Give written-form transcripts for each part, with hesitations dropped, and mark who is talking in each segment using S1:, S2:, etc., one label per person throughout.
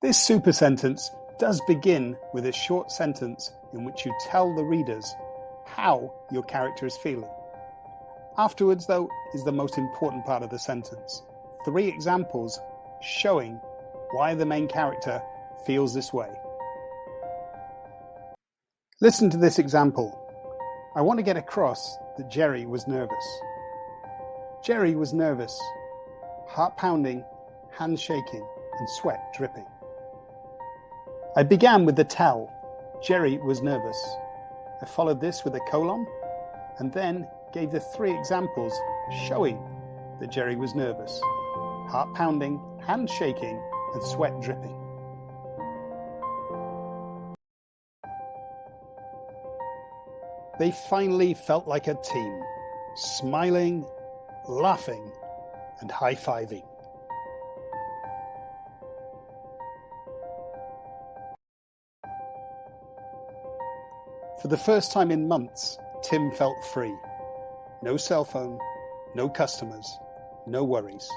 S1: This super sentence does begin with a short sentence in which you tell the readers how your character is feeling. Afterwards, though, is the most important part of the sentence. 3 examples showing why the main character feels this way. Listen to this example. I want to get across that Jerry was nervous. Jerry was nervous, heart pounding, hands shaking, and sweat dripping. I began with the tell. Jerry was nervous. I followed this with a colon, and then gave the 3 examples showing that Jerry was nervous, heart pounding, hands shaking, and sweat dripping. They finally felt like a team, smiling, laughing, and high-fiving. For the first time in months, Tim felt free. No cell phone, no customers, no worries.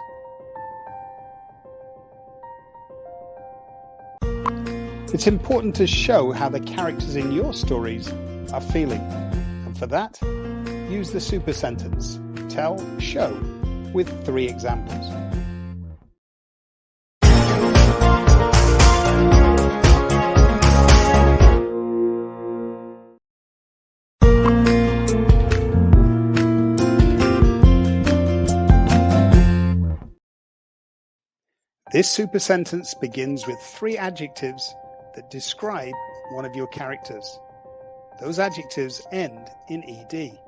S1: It's important to show how the characters in your stories are feeling. And for that, use the super sentence, tell, show, with 3 examples. This super sentence begins with 3 adjectives that describe one of your characters. Those adjectives end in ed.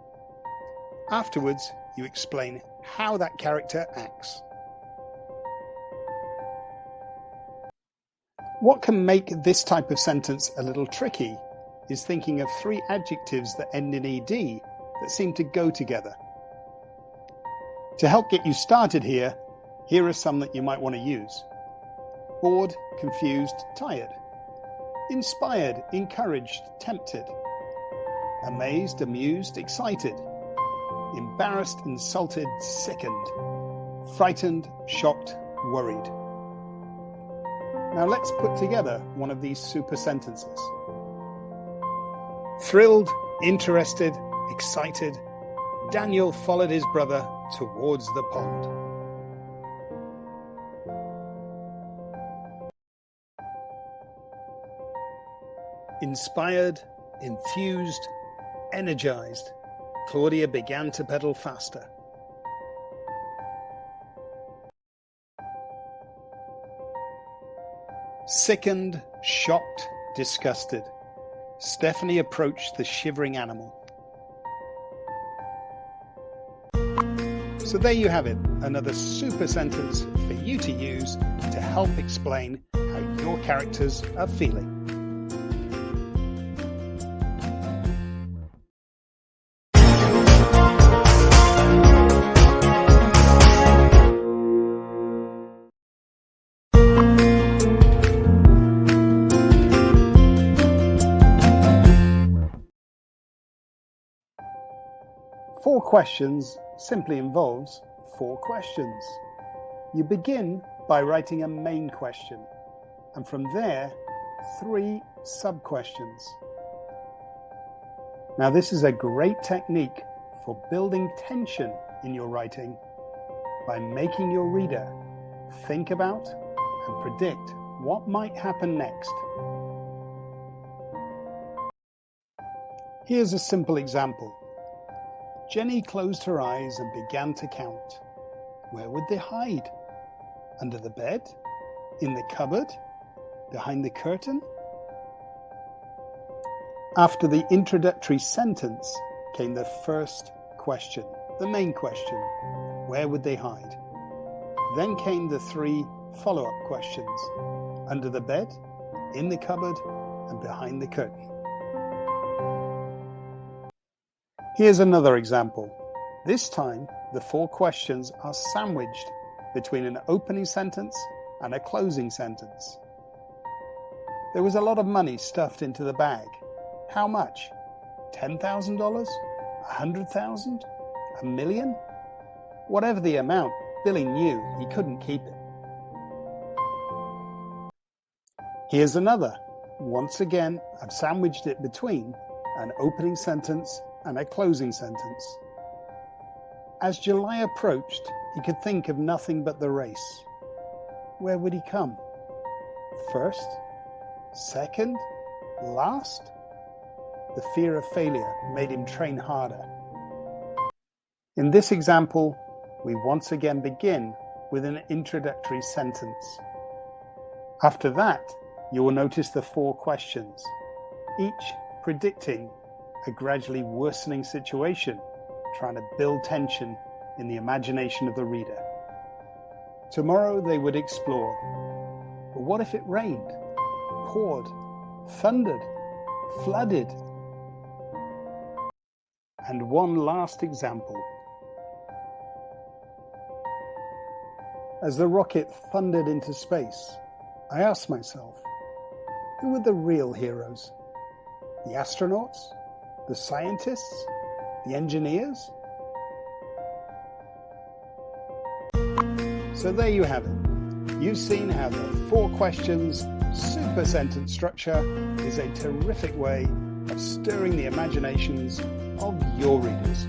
S1: Afterwards, you explain how that character acts. What can make this type of sentence a little tricky is thinking of 3 adjectives that end in ed that seem to go together. To help get you started here are some that you might want to use. Bored, confused, tired. Inspired, encouraged, tempted. Amazed, amused, excited. Embarrassed, insulted, sickened. Frightened, shocked, worried. Now let's put together one of these super sentences. Thrilled, interested, excited, Daniel followed his brother towards the pond. Inspired, enthused, energized, Claudia began to pedal faster. Sickened, shocked, disgusted, Stephanie approached the shivering animal. So there you have it, another super sentence for you to use to help explain how your characters are feeling. Four questions simply involves 4 questions. You begin by writing a main question, and from there, 3 sub-questions. Now, this is a great technique for building tension in your writing by making your reader think about and predict what might happen next. Here's a simple example. Jenny closed her eyes and began to count. Where would they hide? Under the bed? In the cupboard? Behind the curtain? After the introductory sentence came the first question, the main question. Where would they hide? Then came the 3 follow-up questions. Under the bed? In the cupboard? And behind the curtain. Here's another example. This time, the 4 questions are sandwiched between an opening sentence and a closing sentence. There was a lot of money stuffed into the bag. How much? $10,000? $100,000? $1 million? Whatever the amount, Billy knew he couldn't keep it. Here's another. Once again, I've sandwiched it between an opening sentence and a closing sentence. As July approached, he could think of nothing but the race. Where would he come? First? Second? Last? The fear of failure made him train harder. In this example, we once again begin with an introductory sentence. After that, you will notice the 4 questions, each predicting a gradually worsening situation, trying to build tension in the imagination of the reader. Tomorrow they would explore, but what if it rained, poured, thundered, flooded? And one last example. As the rocket thundered into space, I asked myself, who were the real heroes? The astronauts? The scientists? The engineers? So there you have it. You've seen how the 4 questions super sentence structure is a terrific way of stirring the imaginations of your readers.